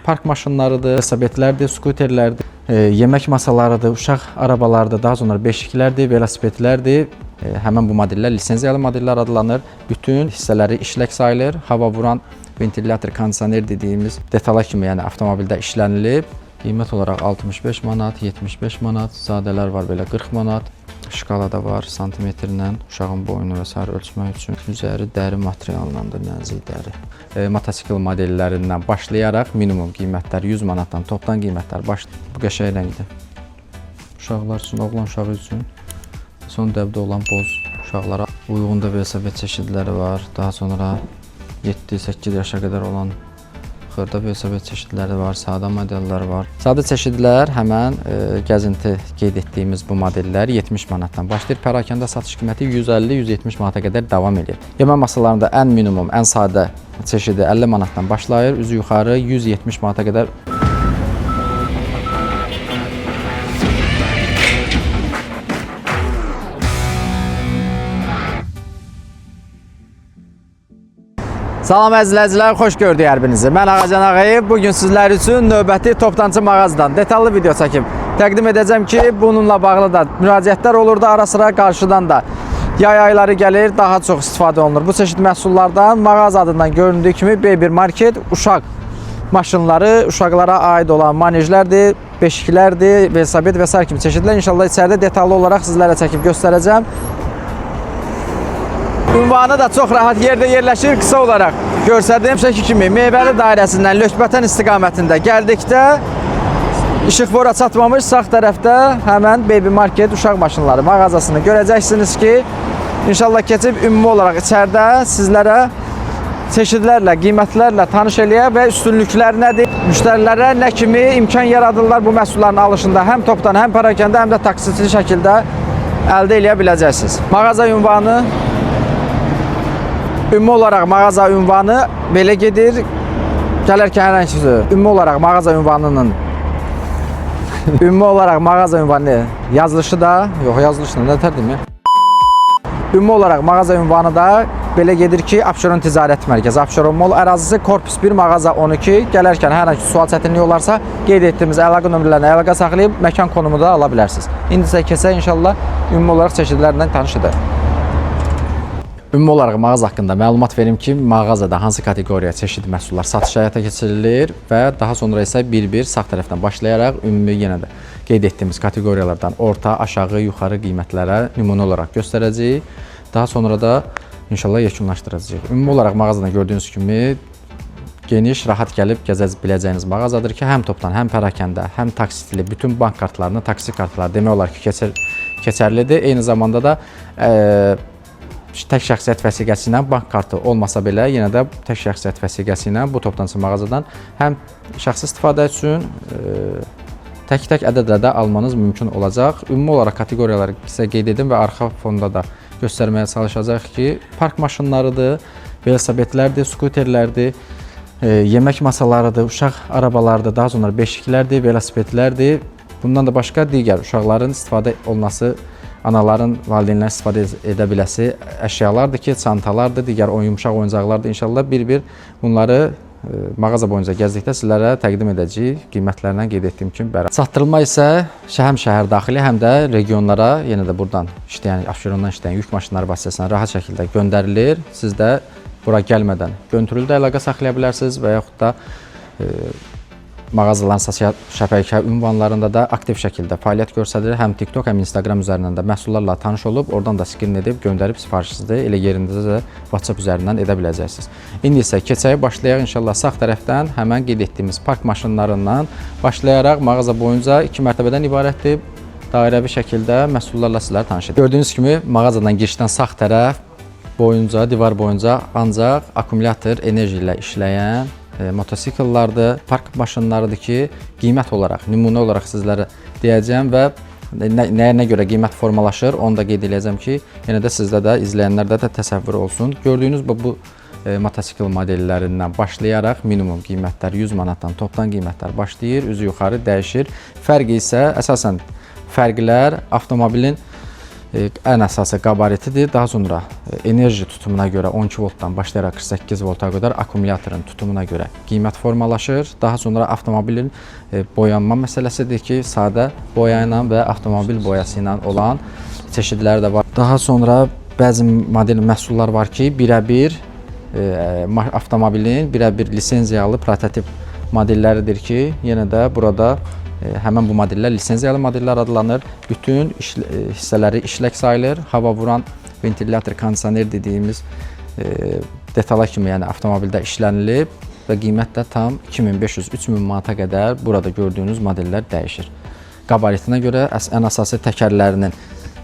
park maşınlarıdır, velosipedlərdir, skuterlərdir, yemək masalarıdır, uşaq arabalarıdır, daha sonra beşiklərdir, velosipedlərdir. Həmən bu modellər lisenziyalı modellər adlanır. Bütün hissələri işlək sayılır. Hava vuran ventilyator, kondisioner dediyimiz detala kimi, yəni avtomobildə işlənilib. Qiymət olaraq 65 manat, 75 manat, sadələr var belə 40 manat. Şkalada var santimetrlə uşağın boyunu və sair ölçmək üçün. Üzəri dəri materiallandır, nəzik dəri. Motosikl modellərindən başlayaraq minimum qiymətlər 100 manatdan topdan qiymətlər başlayır. Bu qəşəng rəngdir. Uşaqlar üçün, oğlan uşağı üçün son dəbdə olan boz uşaqlara uyğun da velosiped çeşidləri var. Daha sonra 7-8 yaşa qədər olan xırda velosiped çeşidləri var, sadə modellər var. Sadə çeşidlər həmən gəzinti qeyd etdiyimiz bu modellər 70 manatdan başlayır. Pərakəndə satış qiyməti 150-170 manata qədər davam edir. Yemək masalarında ən minimum, ən sadə çeşidi 50 manatdan başlayır. Üzü yuxarı 170 manata qədər. Salam əzizləyicilər, xoş gördük hər birinizi. Mən Ağacan Ağayev. Bugün sizlər üçün növbəti toptancı mağazadan detallı video çəkim təqdim edəcəm ki, bununla bağlı da müraciətlər olur da, ara sıra qarşıdan da yay ayları gəlir, daha çox istifadə olunur. Bu çeşid məhsullardan mağaza adından göründüyü kimi B1 Market uşaq maşınları, uşaqlara aid olan manejlərdir, beşiklərdir, velosiped və s. kimi çeşidlər. İnşallah içəridə detallı olaraq sizlərə çəkib göstərəcəm. Ünvanı da çox rahat yerdə yerləşir. Qısa olaraq göstərdiyim şəkil kimi Meyvəli dairəsindən Lökbətən istiqamətində gəldikdə işıqfora çatmamış sağ tərəfdə həmən Baby Market uşaq maşınları mağazasını görəcəksiniz ki, inşallah keçib ümumi olaraq içəridə sizlərə çeşidlərlə, qiymətlərlə tanış eləyə və üstünlüklər nədir, müştərilərə nə kimi imkan yaradırlar bu məhsulların alışında, həm topdan, həm pərakəndə, həm də taksitli şəkildə əldə eləyə biləcəksiniz. Mağaza ünvanı ümumi olaraq mağaza ünvanı belə gedir. Gələrkən hər hansı ümumi olaraq mağaza ünvanının ümumi olaraq mağaza ünvanı yazılışı da, yox yazılışını da tərdim ya. Ümumi olaraq mağaza ünvanı da belə gedir ki, Abşeron Ticarət Mərkəzi, Abşeron Mall ərazisi, korpus 1, mağaza 12. Gələrkən hər hansı sual çətinliyi olarsa, qeyd etdiyimiz əlaqə nömrələrini əlaqə saxlayıb məkan konumu da ala bilərsiniz. İndi isə keçək inşallah ümumi olaraq çeşidlərlə tanış edək. Ümumi olaraq mağaza haqqında məlumat verim ki, mağazada hansı kateqoriya çeşid məhsullar satış həyata keçirilir və daha sonra isə bir-bir sağ tərəfdən başlayaraq ümumi yenə də qeyd etdiyimiz kateqoriyalardan orta, aşağı, yuxarı qiymətlərə nümunə olaraq göstərəcəyik. Daha sonra da inşallah yekunlaşdıracağıq. Ümumi olaraq mağazada gördüyünüz kimi geniş, rahat gəlib gəzə biləcəyiniz mağazadır ki, həm topdan, həm pərakəndə, həm taksitli bütün bank kartlarını, taksi kartları demək olar ki, keçərlidir. Eyni zamanda da tək şəxsiyyət vəsiqəsi ilə bank kartı olmasa belə, yenə də tək şəxsiyyət vəsiqəsi ilə bu toptancı mağazadan həm şəxsi istifadə üçün tək-tək ədədlərdə almanız mümkün olacaq. Ümumi olaraq kateqoriyaları sizə qeyd edim və arxa fonda da göstərməyə çalışacaq ki, park maşınlarıdır, velosipedlərdir, skuterlərdir, yemək masalarıdır, uşaq arabalarıdır, daha sonra beşiklərdir, velosipedlərdir. Bundan da başqa digər uşaqların istifadə olunması, anaların valideynlərin istifadə edə biləsi əşyalardır ki, çantalardır, digər yumuşaq oyuncaqlardır. İnşallah bir-bir bunları mağaza boyunca gəzdikdə sizlərə təqdim edəcəyik, qiymətlərindən qeyd etdiyim kimi bərabər. Çatdırılma isə həm şəhər daxili, həm də regionlara, yenə də buradan işləyən, Abşerondan işləyən yük maşınları vasitəsilə rahat şəkildə göndərilir. Siz də bura gəlmədən göntürülü də əlaqə saxlaya bilərsiniz və yaxud da mağazaların sosial şəbəkə ünvanlarında da aktiv şəkildə fəaliyyət göstərir. Həm TikTok, həm Instagram üzərindən də məhsullarla tanış olub, oradan da skrin edib, göndərib sifarişinizi elə yerində də WhatsApp üzərindən edə biləcəksiniz. İndi isə keçəyə başlayaq inşallah sağ tərəfdən həmən qeyd etdiyimiz park maşınlarından başlayaraq mağaza boyunca 2 mərtəbədən ibarətdir. Dairəvi şəkildə məhsullarla sizlər tanış edir. Gördüyünüz kimi mağazadan girişdən sağ tərəf boyunca, divar boyunca ancaq akkumulyator enerji ilə işləyən motosikillərdir, park maşınlarıdır ki, qiymət olaraq, nümunə olaraq sizlərə deyəcəm və nəyə görə qiymət formalaşır, onu da qeyd edəcəm ki, yenə də sizdə də, izləyənlərdə də təsəvvür olsun. Gördüyünüz bu motosikl modellərindən başlayaraq minimum qiymətlər 100 manatdan topdan qiymətlər başlayır, üzü yuxarı dəyişir. Fərqi isə əsasən fərqlər avtomobilin ən əsası qabaritidir. Daha sonra enerji tutumuna görə 12 voltdan başlayaraq 48 volta qədər akkumulyatorun tutumuna görə qiymət formalaşır. Daha sonra avtomobilin boyanma məsələsidir ki, sadə boya ilə və avtomobil boyası ilə olan çeşidləri də var. Daha sonra bəzi model məhsullar var ki, birəbir avtomobilin birəbir lisenziyalı prototip modelləridir ki, yenə də burada həmən bu modellər lisenziyalı modellər adlanır. Bütün hissələri işlək sayılır. Hava vuran ventilyator, kondisioner dediyimiz detala kimi, yəni avtomobildə işlənilib və qiymət də tam 2500-3000 manata qədər burada gördüyünüz modellər dəyişir. Qabaritinə görə ən əsası təkərlərinin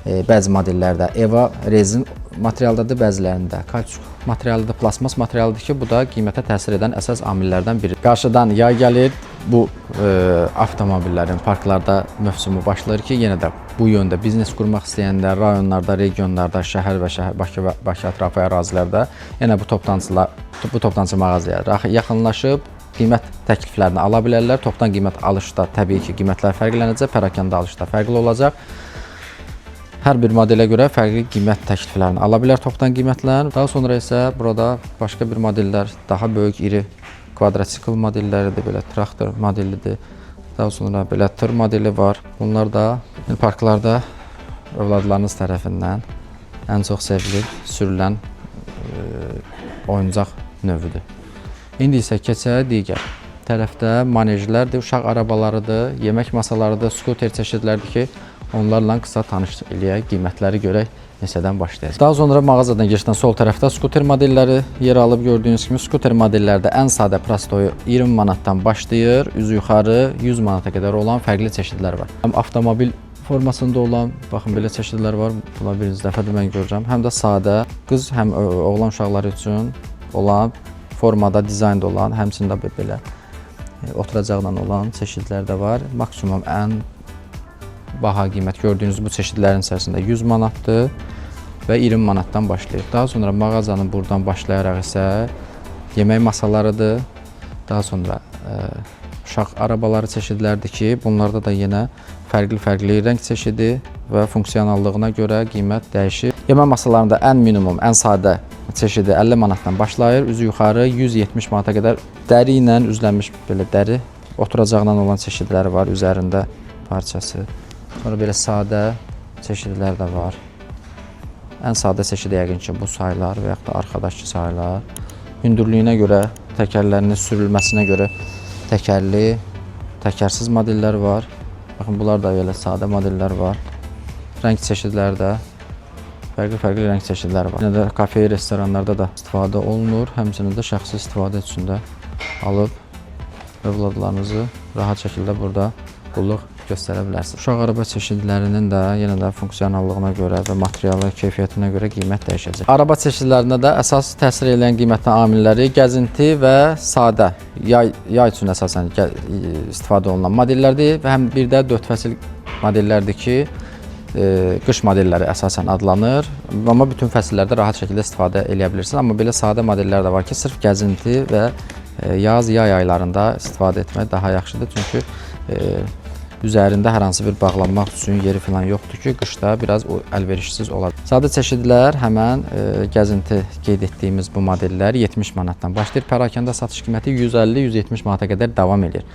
bəzi modellərdə EVA rezin materialdadır, bəzilərində kauçuk materialıdır, plasmas materialıdır ki, bu da qiymətə təsir edən əsas amillərdən biri. Qarşıdan yay gəlir, bu avtomobillərin parklarda mövsümü başlayır ki, yenə də bu yöndə biznes qurmaq istəyənlər rayonlarda, regionlarda, şəhər və Bakı ətrafı ərazilərdə yenə bu toplantıcı mağazaya yaxınlaşıb qiymət təkliflərini ala bilərlər. Topdan qiymət alışda təbii ki, qiymətlər fərqlənəcək, pərakəndə alışda fərqli olacaq. Hər bir modelə görə fərqli qiymət təkliflərini ala bilər topdan qiymətlər. Daha sonra isə burada başqa bir modellər, daha böyük, iri kvadratsikl modelləridir, belə traktor modelidir. Daha sonra belə tır modeli var. Bunlar da parklarda övladlarınız tərəfindən ən çox sevilib, sürülən oyuncaq növüdür. İndi isə keçək digər tərəfdə manejlərdir, uşaq arabalarıdır, yemək masalarıdır, skuter çeşidlərdir ki, onlarla qısa tanış eləyək, qiymətləri görək, neçədən başlayacaq. Daha sonra mağazadan girişdən sol tərəfdə skuter modelləri yer alıb. Gördüyünüz kimi skuter modellərdə ən sadə prostoyu 20 manatdan başlayır, üzü yuxarı 100 manata qədər olan fərqli çeşidlər var. Həm avtomobil formasında olan, baxın belə çeşidlər var, buna birinci dəfədir mən görəcəm. Həm də sadə, qız həm oğlan uşaqları üçün olan, formada, dizaynda olan, həmçində belə oturacaqla olan çeşidlər də var. Maksimum ən baha qiymət gördüyünüz bu çeşidlərin içərisində 100 manatdır və 20 manatdan başlayır. Daha sonra mağazanın buradan başlayaraq isə yemək masalarıdır. Daha sonra uşaq arabaları çeşidlərdir ki, bunlarda da yenə fərqli rəng çeşidi və funksionallığına görə qiymət dəyişir. Yemək masalarında ən minimum, ən sadə çeşidi 50 manatdan başlayır, üzü yuxarı 170 manata qədər dəri ilə üzlənmiş belə dəri oturacaqla olan çeşidləri var, üzərində parçası. Sonra belə sadə çeşidlər də var. Ən sadə çeşidi yəqin ki, bu sayılar və yaxud da arxadakı sayılar. Hündürlüyünə görə, təkərlərinin sürülməsinə görə təkərli, təkərsiz modellər var. Baxın, bunlar da belə sadə modellər var. Rəng çeşidləri də fərqli rəng çeşidləri var. Yenə də kafe, restoranlarda da istifadə olunur. Həmçinin də şəxsi istifadə üçün də alıb övladlarınızı rahat şəkildə burada qulluq göstərə bilərsiniz. Uşaq araba çeşidlərinin də yenə də funksionallığına görə və materialı keyfiyyətinə görə qiymət dəyişəcək. Araba çeşidlərində də əsas təsir edən qiymət amilləri gəzinti və sadə, yay üçün əsasən istifadə olunan modellərdir və həm bir də 4 fəsil modellərdir ki, qış modelləri əsasən adlanır. Amma bütün fəsillərdə rahat şəkildə istifadə edə bilirsiniz. Amma belə sadə modellər də var ki, sırf gəzinti və yay aylarında istifadə etmək daha yaxşıdır. Çünki üzərində hər hansı bir bağlanmaq üçün yeri falan yoxdur ki, qışda biraz əlverişsiz olar. Sadə çeşidlər həmən gəzinti qeyd etdiyimiz bu modellər 70 manatdan başlayır. Pərakəndə satış qiyməti 150-170 manata qədər davam edir.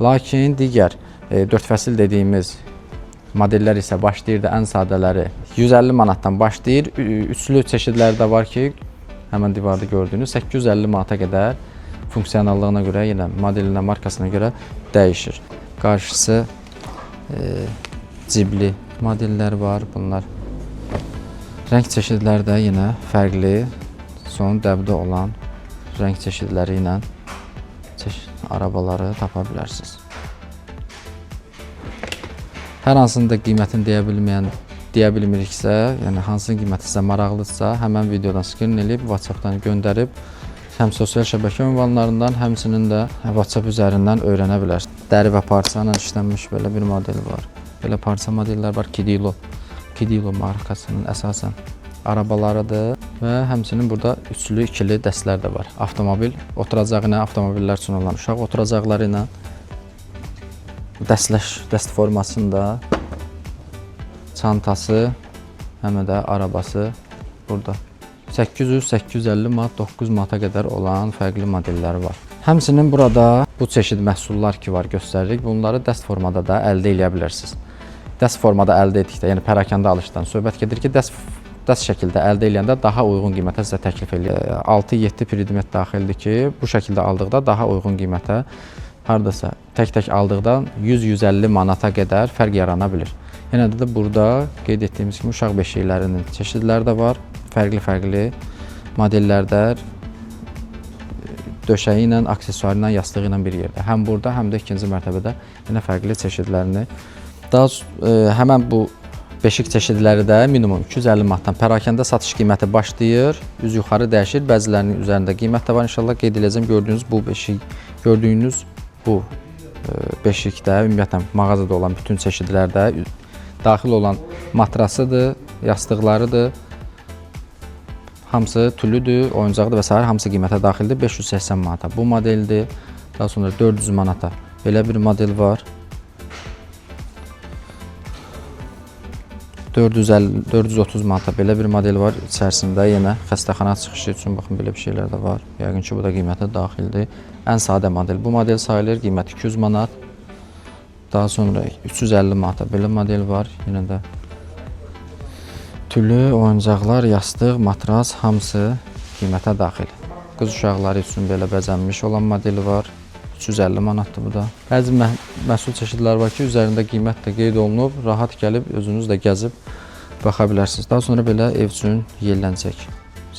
Lakin digər 4 fəsil dediyimiz modellər isə başlayır da ən sadələri 150 manatdan başlayır. Üçlü çeşidlər də var ki, həmən divarda gördüyünüz 850 manata qədər funksionallığına görə, yenə modelinə, markasına görə dəyişir. Qarşısı cibli modellər var. Bunlar rəng çeşidləri də yenə fərqli, son dəbdə olan rəng çeşidləri ilə arabaları tapa bilərsiniz. Hər hansının da qiymətini deyə bilmiriksə, yəni hansının qiyməti sizə maraqlıdırsa, həmən videodan skrin edib, WhatsApp-dan göndərib, həm sosial şəbəkə ünvanlarından, həmçinin də WhatsApp üzərindən öyrənə bilərsiniz. Dəri və parça ilə işlənmiş belə bir model var. Belə parça modellər var, Kidilo markasının əsasən arabalarıdır və həmçinin burada üçlü, ikili dəstlər də var. Avtomobil oturacağı ilə, avtomobillər üçün olan uşaq oturacaqları ilə dəst formasında çantası həm də arabası burada. 800-850 manat, 900 manata qədər olan fərqli modelləri var. Həmçinin burada bu çeşid məhsullar ki var göstəririk. Bunları dəst formada da əldə edə bilərsiniz. Dəst formada əldə etdikdə, yəni pərakəndə alışdan söhbət gedir ki, dəst şəkildə əldə edəndə daha uyğun qiymətə sizə təklif edir. 6-7 predmet daxildir ki, bu şəkildə aldıqda daha uyğun qiymətə, hardasa tək-tək aldıqda 100-150 manata qədər fərq yarana bilir. Yenə də burada qeyd etdiyimiz kimi uşaq beşiklərinin çeşidləri də var. Fərqli modellərdə döşəyi ilə, aksesuarı ilə, yastığı ilə bir yerdə. Həm burada, həm də ikinci mərtəbədə yenə fərqli çeşidlərini. Həmən bu beşik çeşidləri də minimum 250 manatdan pərakəndə satış qiyməti başlayır, üz yuxarı dəyişir. Bəzilərinin üzərində qiymət də var. İnşallah qeyd edəcəm. Gördüyünüz bu beşikdə, ümumiyyətlə mağazada olan bütün çeşidlərdə daxil olan matrasıdır, yastıqlarıdır. Hamısı tüllüdür, oyuncaqdır və s. hamısı qiymətə daxildir. 580 manata bu modeldir. Daha sonra 400 manata belə bir model var. 430 manata belə bir model var. İçərisində yenə xəstəxana çıxışı üçün baxın belə bir şeylər də var. Yəqin ki bu da qiymətə daxildir. Ən sadə model. Bu model sayılır, qiyməti 200 manat. Daha sonra 350 manata belə model var. Yenə də tüllü, oyuncaqlar, yastıq, matras hamısı qiymətə daxil. Qız uşaqları üçün belə bəzənmiş olan modeli var. 350 manatdır bu da. Bəzi məhsul çeşidləri var ki, üzərində qiymət də qeyd olunub. Rahat gəlib özünüz də gəzib baxa bilərsiniz. Daha sonra belə ev üçün yelləncək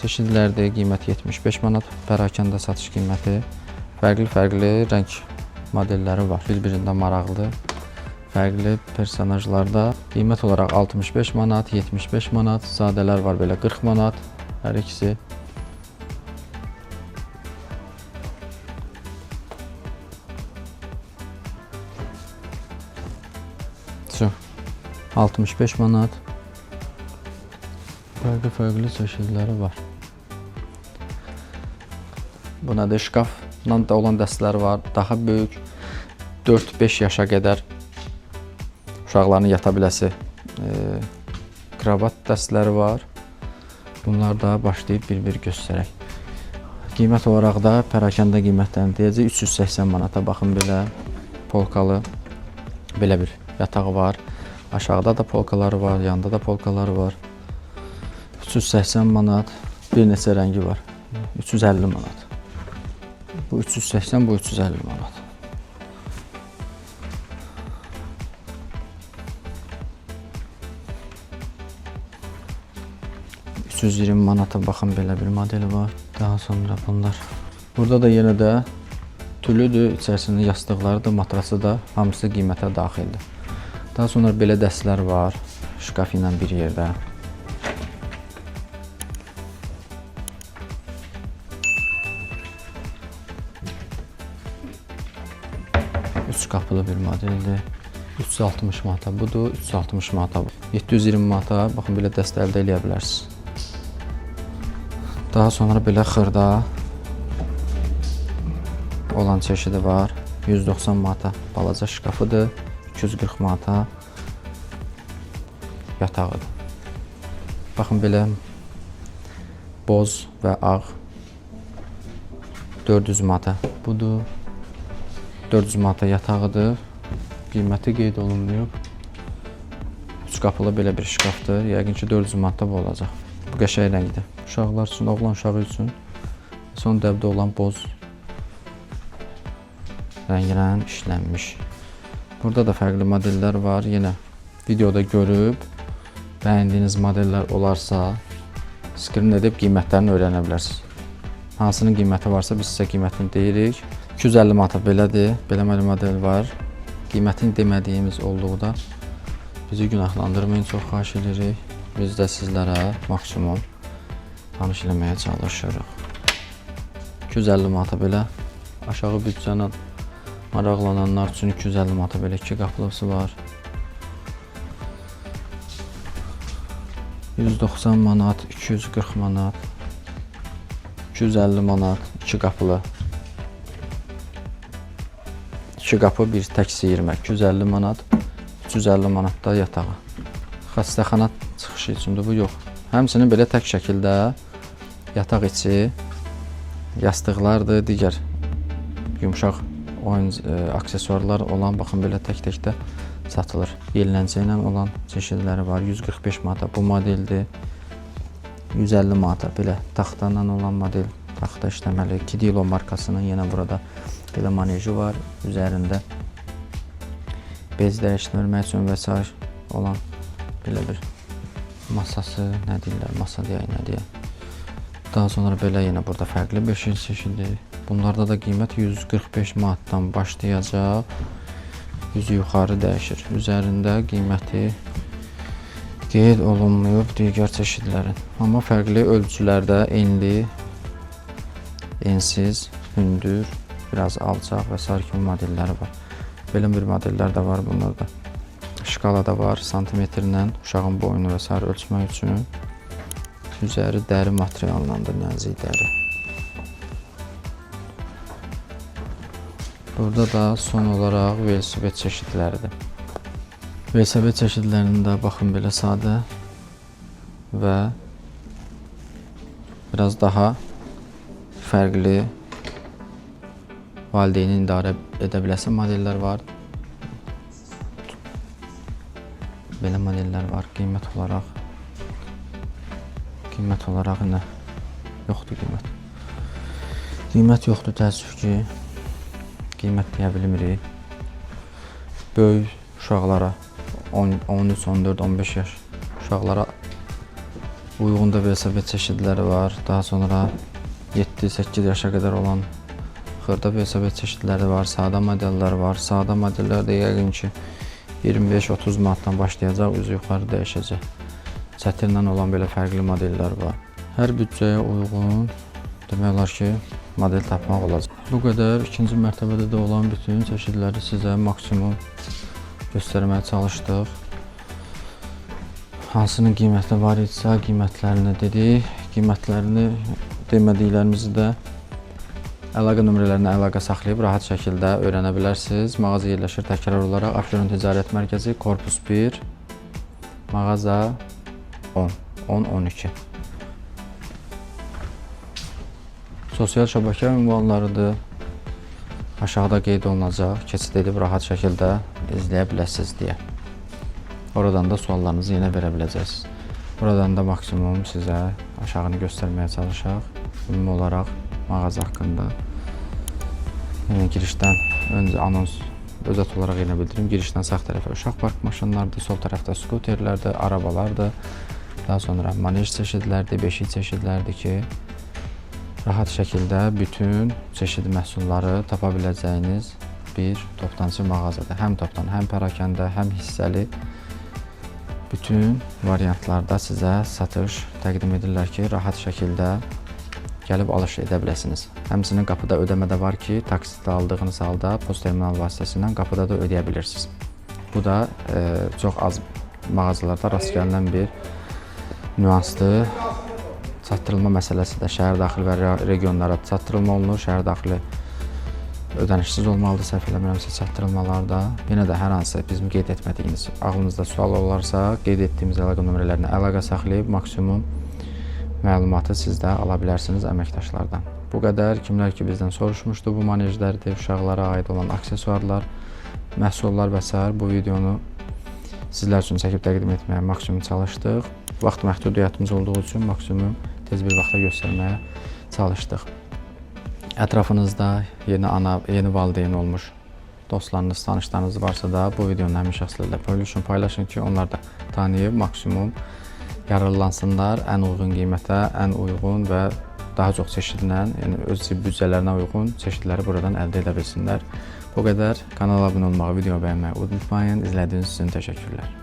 çeşidlərdir. Qiyməti 75 manat. Pərakəndə satış qiyməti. Fərqli rəng modelləri var. Bir-birindən maraqlı. Fərqli personajlarda qiymət olaraq 65 manat, 75 manat, sadələr var belə 40 manat hər ikisi. Şu 65 manat. Fərqli çeşidləri var. Bu nədir? Şkafla da olan dəstələri var. Daha böyük 4-5 yaşa qədər uşaqların yata biləsi kravat dəstələri var. Bunlar da başlayıb bir-bir göstərək. Qiymət olaraq da pərakəndə qiymətlərini deyəcək 380 manata. Baxın belə polkalı belə bir yatağı var. Aşağıda da polkaları var, yanında da polkaları var. 380 manat. Bir neçə rəngi var. 350 manat. Bu 380, bu 350 manat. 320 manata baxın belə bir modeli var. Daha sonra bunlar. Burada da yenə də tüllüdür, içərisində yastıqlarıdır, matrası da hamısı qiymətə daxildir. Daha sonra belə dəstələr var, şkaf ilə bir yerdə. Üç qapılı bir modeldir. 360 manata budur, 360 manata. 720 manata baxın belə dəstə əldə edə bilərsiniz. Daha sonra belə xırda olan çeşidi var. 190 manata balaca şkafıdır. 240 manata yatağıdır. Baxın belə boz və ağ 400 manata budur. 400 manata yatağıdır. Qiyməti qeyd olunmuyor. 3 qapılı belə bir şkafdır. Yəqin ki 400 manata bu olacaq. Bu qəşəng rəngdir. Uşaqlar üçün, oğlan uşağı üçün son dəbdə olan boz rənglə işlənmiş. Burada da fərqli modellər var. Yenə videoda görüb bəyəndiyiniz modellər olarsa skrin edib qiymətlərini öyrənə bilərsiniz. Hansının qiyməti varsa biz sizə qiymətini deyirik. 250 manata belədir. Belə model var. Qiymətini demədiyimiz olduğu bizi günahlandırmayın, çox xahiş edirik. Biz də sizlərə maksimum tanış eləməyə çalışırıq. 250 manata belə aşağı büdcələ maraqlananlar üçün 250 manata belə 2 qapılısı var. 190 manat, 240 manat, 250 manat, 2 qapılı. 2 qapı, bir tək siyirmə, 250 manat, 350 manatda yatağı. Xəstəxana çıxışı üçündür, bu yox. Həmçinin belə tək şəkildə yataq içi, yastıqlardır, digər yumşaq oyun aksesuarlar olan, baxın belə tək-tək də satılır. Yelləncə ilə olan çeşidləri var. 145 manata bu modeldir. 150 manata belə taxtadan olan model, taxta işləməli. Kidilo markasının yenə burada belə maneji var. Üzərində bez dəyişdirmək üçün və s. olan belə bir masası, nə deyirlər, masa deyək, nə deyək. Daha sonra belə yenə burada fərqli beşik çeşidi. Bunlarda da qiymət 145 manatdan başlayacaq. Yüzü yuxarı dəyişir. Üzərində qiyməti qeyd olunmayıb digər çeşidlərin. Amma fərqli ölçülərdə enli, ensiz, hündür, biraz alçaq və s. kimi modelləri var. Belə bir modellər də var bunlarda. Şkala da var, santimetrlə uşağın boyunu və s. ölçmək üçün. Üzəri dəri materiallandır, nəzik dəri. Burada da son olaraq velosiped çeşidləridir. Velosiped çeşidlərində baxın belə sadə və biraz daha fərqli valideyni idarə edə biləsi modellər var. Belə modellər var. Qiymət olaraq nə? Yoxdur qiymət. Qiymət yoxdur, təəssüf ki. Qiymət deyə bilmirik. Böyük uşaqlara 13, 14, 15 yaş uşaqlara uyğun da velosiped çeşidləri var. Daha sonra 7-8 yaşa qədər olan xırda velosiped çeşidləri var. Sadə modellər var. Sadə modellər də yəqin ki 25-30 manatdan başlayacaq, üzü yuxarı dəyişəcək. Çətirlə olan belə fərqli modellər var. Hər büdcəyə uyğun demək olar ki, model tapmaq olacaq. Bu qədər ikinci mərtəbədə də olan bütün çeşidləri sizə maksimum göstərməyə çalışdıq. Hansının qiyməti var idisə, qiymətlərini dedik. Qiymətlərini demədiklərimizi də əlaqə nömrələrinə əlaqə saxlayıb rahat şəkildə öyrənə bilərsiniz. Mağaza yerləşir təkrar olaraq Abşeron Ticarət Mərkəzi, Korpus 1, mağaza 10-12. Sosial şəbəkə ünvanlarıdır. Aşağıda qeyd olunacaq. Keçid edib rahat şəkildə izləyə biləsiniz deyə. Oradan da suallarınızı yenə verə biləcəksiniz. Buradan da maksimum sizə aşağını göstərməyə çalışaq. Ümumi olaraq mağaza haqqında. Girişdən öncə anons özət olaraq yenə bildirim. Girişdən sağ tərəfə uşaq park maşınlardır, sol tərəfdə skuterlərdir, arabalardır. Daha sonra manej çeşidlərdir, beşik çeşidlərdir ki, rahat şəkildə bütün çeşid məhsulları tapa biləcəyiniz bir toptancı mağazadır. Həm topdan, həm pərakəndə, həm hissəli bütün variantlarda sizə satış təqdim edirlər ki, rahat şəkildə gəlib alış edə biləsiniz. Həmçinin qapıda ödəmə də var ki, taksitdə aldığınız halda post terminal vasitəsilə qapıda da ödəyə bilirsiniz. Bu da çox az mağazalarda rast gəlinən bir nüansdır. Çatdırılma məsələsi də şəhər daxili və regionlara çatdırılma olunur. Şəhər daxili ödənişsiz olmalıdır, səhv eləmirəmsə çatdırılmalarda. Yenə də hər hansı bizim qeyd etmədiyimiz, ağlınızda sual olarsa, qeyd etdiyimiz əlaqə nömrələrinə əlaqə saxlayıb maksimum məlumatı siz də ala bilərsiniz əməkdaşlardan. Bu qədər. Kimlər ki bizdən soruşmuşdu, bu manejlərdir, uşaqlara aid olan aksesuarlar, məhsullar və s. Bu videonu sizlər üçün çəkib təqdim etməyə maksimum çalışdıq. Vaxt məhdudiyyətimiz olduğu üçün maksimum tez bir vaxta göstərməyə çalışdıq. Ətrafınızda yeni ana, yeni valideyn olmuş dostlarınız, tanışlarınız varsa da bu videonu həmin şəxslərlə paylaşın ki, onlar da tanıyıb maksimum yararlansınlar, ən uyğun qiymətə, ən uyğun və daha çox çeşidlə, yəni öz büdcələrinə uyğun çeşidləri buradan əldə edə bilsinlər. Bu qədər. Kanala abunə olmağı, video bəyənməyi unutmayın. İzlədiyiniz üçün təşəkkürlər.